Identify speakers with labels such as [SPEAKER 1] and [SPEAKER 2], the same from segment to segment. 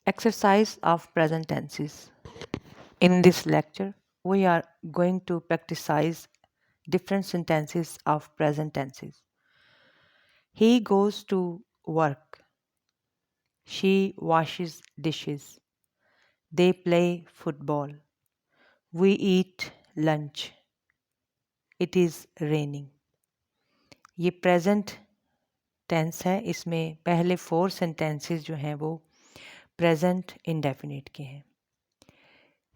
[SPEAKER 1] Exercise of present tenses. In this lecture, we are going to practice different sentences of present tenses. He goes to work. She washes dishes. They play football. We eat lunch. It is raining. ये present tense है. इसमें पहले 4 sentences जो हैं वो present indefinite के हैं.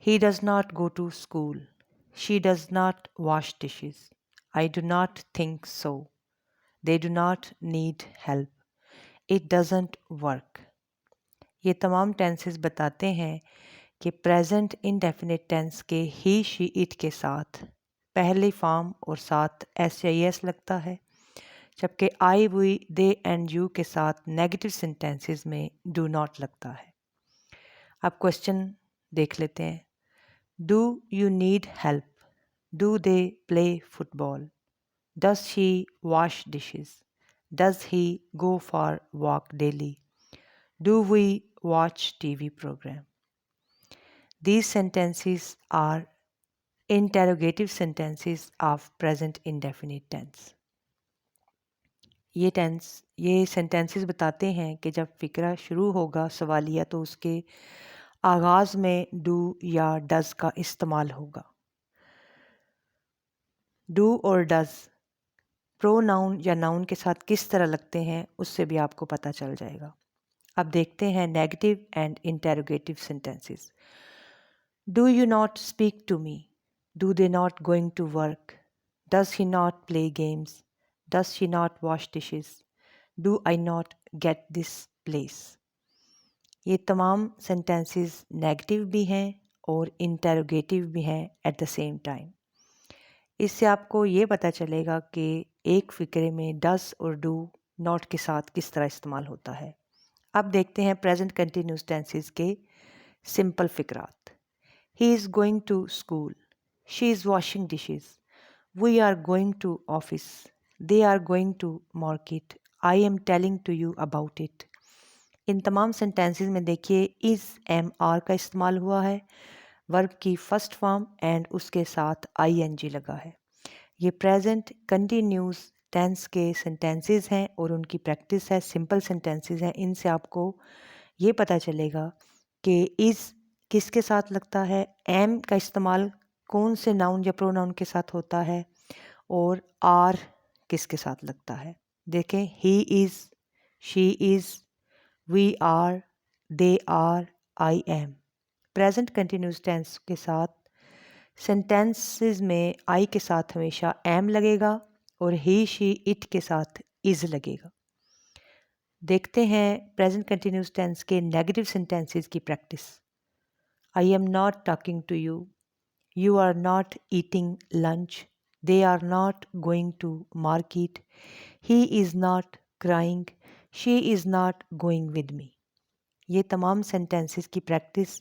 [SPEAKER 1] He does not go to school. She does not wash dishes. I do not think so. They do not need help. It doesn't work. ये तमाम टेंसेस बताते हैं कि प्रेजेंट इंडेफिनिट टेंस के ही, शी, इट के साथ पहले फॉर्म और साथ एस या एस लगता है, जबकि I, we, they and you के साथ नेगेटिव सेंटेंसेस में डू नॉट लगता है. अब क्वेश्चन देख लेते हैं. Do you need help? Do they play football? Does she wash dishes? Does he go for walk daily? Do we watch TV program? These sentences are interrogative sentences of present indefinite tense. ये sentences बताते हैं कि जब फिक्रा शुरू होगा सवालिया तो उसके आगाज़ में डू या डज का इस्तेमाल होगा. डू और डज प्रोनाउन या नाउन के साथ किस तरह लगते हैं उससे भी आपको पता चल जाएगा. अब देखते हैं negative and interrogative sentences. Do you not speak to me? Do they not going to work? Does he not play games? Does she not wash dishes? Do I not get this place? ये तमाम sentences negative भी हैं और interrogative भी हैं at the same time. इससे आपको ये पता चलेगा कि एक फ़िक्रे में डज और डू नॉट के साथ किस तरह इस्तेमाल होता है. अब देखते हैं प्रेजेंट कंटिन्यूस टेंसेस के सिंपल फ़िक्रात. He is going to school. She is washing dishes. We are going to office. They are going to market. I am telling to you about it. इन तमाम सेंटेंसेस में देखिए is am are का इस्तेमाल हुआ है, verb की first form and उसके साथ आई एन जी लगा है. ये प्रेजेंट कंटिन्यूस टेंस के सेंटेंसेस हैं और उनकी प्रैक्टिस है. सिंपल सेंटेंसेस हैं. इनसे आपको ये पता चलेगा कि इज़ किसके साथ लगता है, एम का इस्तेमाल कौन से नाउन या प्रोनाउन के साथ होता है और आर किसके साथ लगता है. देखें, he is, she is, we are, they are, I am. Present continuous tense के साथ सेंटेंसेस में आई के साथ हमेशा एम लगेगा और ही, शी, इट के साथ इज़ लगेगा. देखते हैं प्रेजेंट कंटिन्यूस टेंस के नेगेटिव सेंटेंसेस की practice. I am not talking to you. You are not eating lunch. They are not going to market. He is not crying. She is not going with me. ये तमाम sentences की practice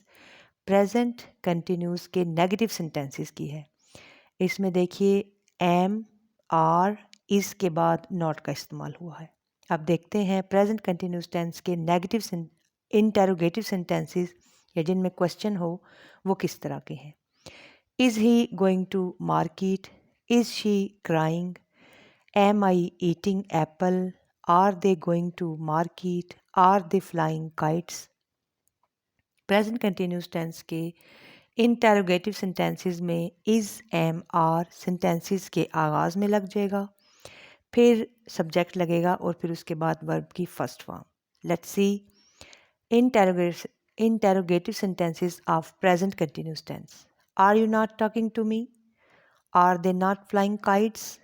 [SPEAKER 1] present continuous के negative sentences की है. इसमें देखिए M, are, इस के बाद नॉट का इस्तेमाल हुआ है. अब देखते हैं प्रेजेंट कंटिन्यूस टेंस के नेगेटिव इंटेरोगेटिव सेंटेंसेस या जिनमें क्वेश्चन हो वो किस तरह के हैं. Is he going to market? Is she crying? Am I eating apple? Are they going to market? Are they flying kites? Present continuous tense के इंटेरोगेटिव सेंटेंसेस में इज़, एम, आर सेंटेंसेस के आगाज़ में लग जाएगा, फिर सब्जेक्ट लगेगा और फिर उसके बाद वर्ब की first form. Let's see interrogative sentences of present continuous tense. Are you not talking to me? Are they not flying kites?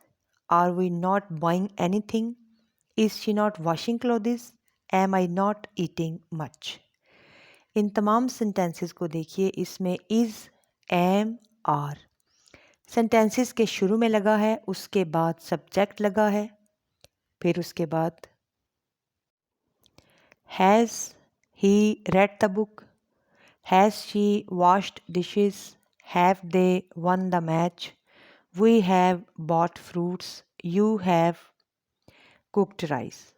[SPEAKER 1] Are we not buying anything? Is she not washing clothes? Am I not eating much? इन तमाम sentences को देखिए. इसमें is, am, are sentences के शुरू में लगा है, उसके बाद सब्जेक्ट लगा है, फिर उसके बाद has he read the book? Has she washed dishes? Have they won the match? We have bought fruits? You have cooked rice?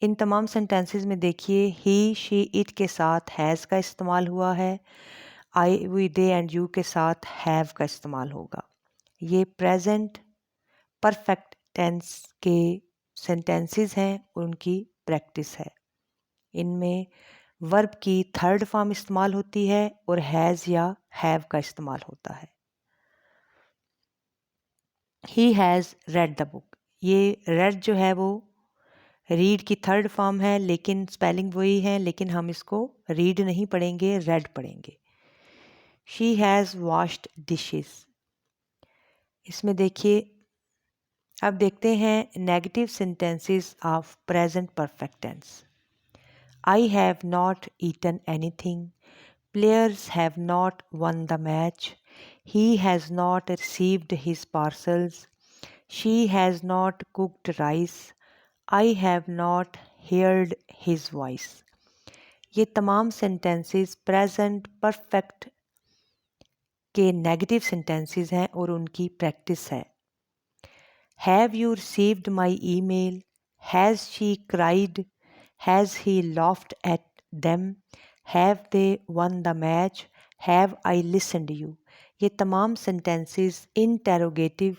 [SPEAKER 1] इन तमाम सेंटेंसेस में देखिए ही, शी, इट के साथ हैज़ का इस्तेमाल हुआ है। आई, वी, दे एंड यू के साथ हैव का इस्तेमाल होगा। ये प्रेजेंट परफेक्ट टेंस के सेंटेंसेस हैं, उनकी प्रैक्टिस है। इनमें वर्ब की थर्ड फॉर्म इस्तेमाल होती है और हैज़ या हैव का इस्तेमाल होता है। He has red the book, ये रेड जो है वो रीड की थर्ड फॉर्म है, लेकिन स्पेलिंग वही है, लेकिन हम इसको रीड नहीं पढ़ेंगे, रेड पढ़ेंगे। She has washed dishes. इसमें देखिए, अब देखते हैं negative sentences of present perfect tense. I have not eaten anything, players have not won the match, he has not received his parcels, she has not cooked rice, I have not heard his voice। ये तमाम sentences present perfect के negative sentences हैं और उनकी practice है। Have you received my email, has she cried, has he laughed at them, have they won the match, have I listened you. ये तमाम sentences interrogative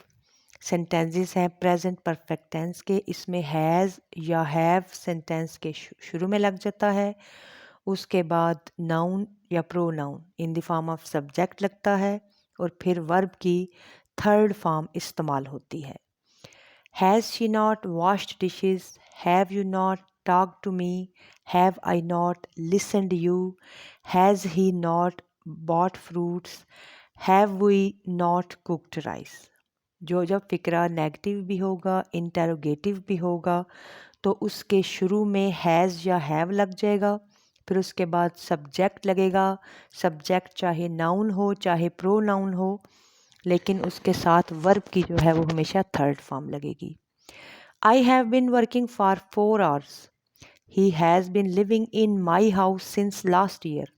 [SPEAKER 1] sentences हैं present perfect tense के। इसमें has या हैव सेंटेंस के शुरू में लग जाता है, उसके बाद नाउन या pronoun in the form of subject लगता है और फिर वर्ब की थर्ड फॉर्म इस्तेमाल होती है। Has she not washed dishes, have you not talk to me, have I not listened you, has he not bought fruits, have we not cooked rice. जो जब फिक्रा नेगेटिव भी होगा, इंटेरोगेटिव भी होगा, तो उसके शुरू में हैज़ या हैव लग जाएगा, फिर उसके बाद सब्जेक्ट लगेगा। सब्जेक्ट चाहे नाउन हो चाहे प्रोनाउन हो, लेकिन उसके साथ वर्ब की जो है वो हमेशा थर्ड फॉर्म लगेगी। I have been working for 4 hours, he has been living in my house since last year,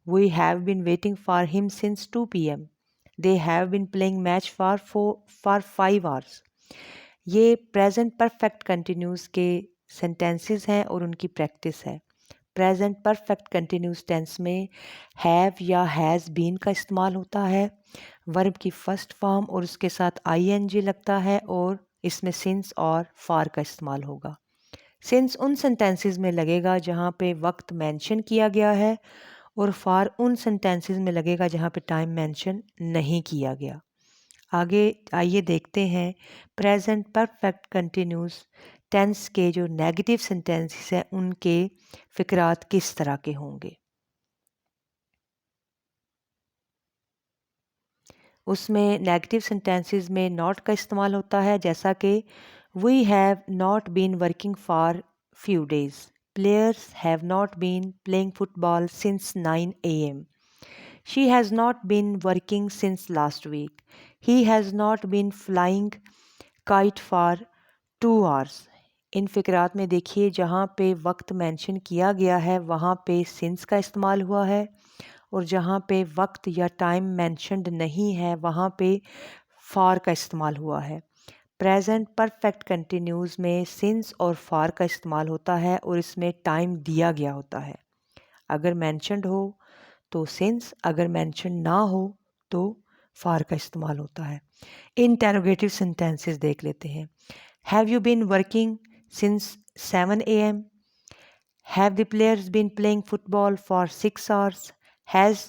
[SPEAKER 1] we have been waiting for him since 2 PM, they have been playing match for 5 hours। ये present perfect continuous के sentences हैं और उनकी practice है। Present perfect continuous tense में have या has been का इस्तेमाल होता है, वर्ब की फर्स्ट फॉर्म और उसके साथ ing लगता है, और इसमें सिंस और फॉर का इस्तेमाल होगा। सिंस उन सेंटेंसेस में लगेगा जहाँ पे वक्त मेंशन किया गया है, और फॉर उन सेंटेंसेस में लगेगा जहाँ पे टाइम मेंशन नहीं किया गया। आगे आइए देखते हैं प्रेजेंट परफेक्ट कंटिन्यूस टेंस के जो नेगेटिव सेंटेंसेस हैं उनके फिक्रात किस तरह के होंगे। उसमें नेगेटिव सेंटेंसेस में नॉट का इस्तेमाल होता है, जैसा कि we have not been working for few days, players have not been playing football since 9 AM, she has not been working since last week, he has not been flying kite for 2 hours। इन फिक्रात में देखिए जहाँ पे वक्त mention किया गया है वहाँ पे सिंस का इस्तेमाल हुआ है, और जहाँ पे वक्त या टाइम मेंशनड नहीं है वहाँ पे फॉर का इस्तेमाल हुआ है। प्रेजेंट परफेक्ट कंटिन्यूस में सिंस और फॉर का इस्तेमाल होता है और इसमें टाइम दिया गया होता है। अगर मेंशनड हो तो सिंस, अगर मेंशन ना हो तो फॉर का इस्तेमाल होता है। इंटेरोगेटिव सेंटेंसेस देख लेते हैं। Have you been working since 7 AM, have the players been playing football for 6 hours, has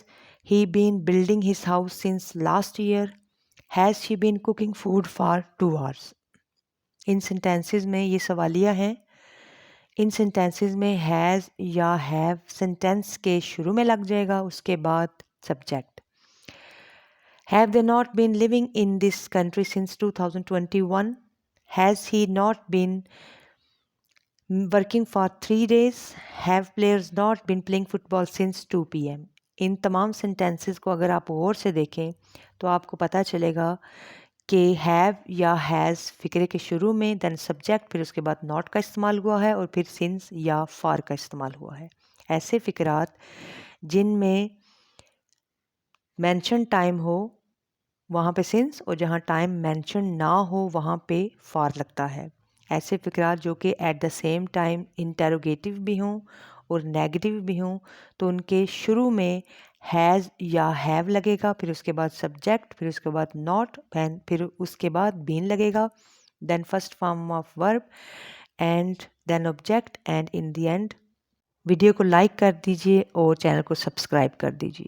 [SPEAKER 1] he been building his house since last year, has she been cooking food for 2 hours। इन sentences में ये सवालिया हैं। इन sentences में has या have sentence के शुरू में लग जाएगा, उसके बाद subject. Have they not been living in this country since 2021, has he not been working for 3 days, have players not been playing football since 2 PM। इन तमाम सेंटेंसेस को अगर आप गौर से देखें तो आपको पता चलेगा कि हैव या हैज़ फिक्रे के शुरू में, देन सब्जेक्ट, फिर उसके बाद नॉट का इस्तेमाल हुआ है, और फिर सिंस या फॉर का इस्तेमाल हुआ है। ऐसे फिक्रात जिनमें मेंशन टाइम हो वहाँ पे सिंस, और जहाँ टाइम मेंशन ना हो वहाँ पे फॉर लगता है। ऐसे फ़िक्रात जो कि at the same time interrogative भी हों और नेगेटिव भी हों, तो उनके शुरू में हैज़ या हैव लगेगा, फिर उसके बाद सब्जेक्ट, फिर उसके बाद नॉट, फिर उसके बाद बीन लगेगा, then first form of verb and then object and in the end. Video को लाइक कर दीजिए और चैनल को सब्सक्राइब कर दीजिए।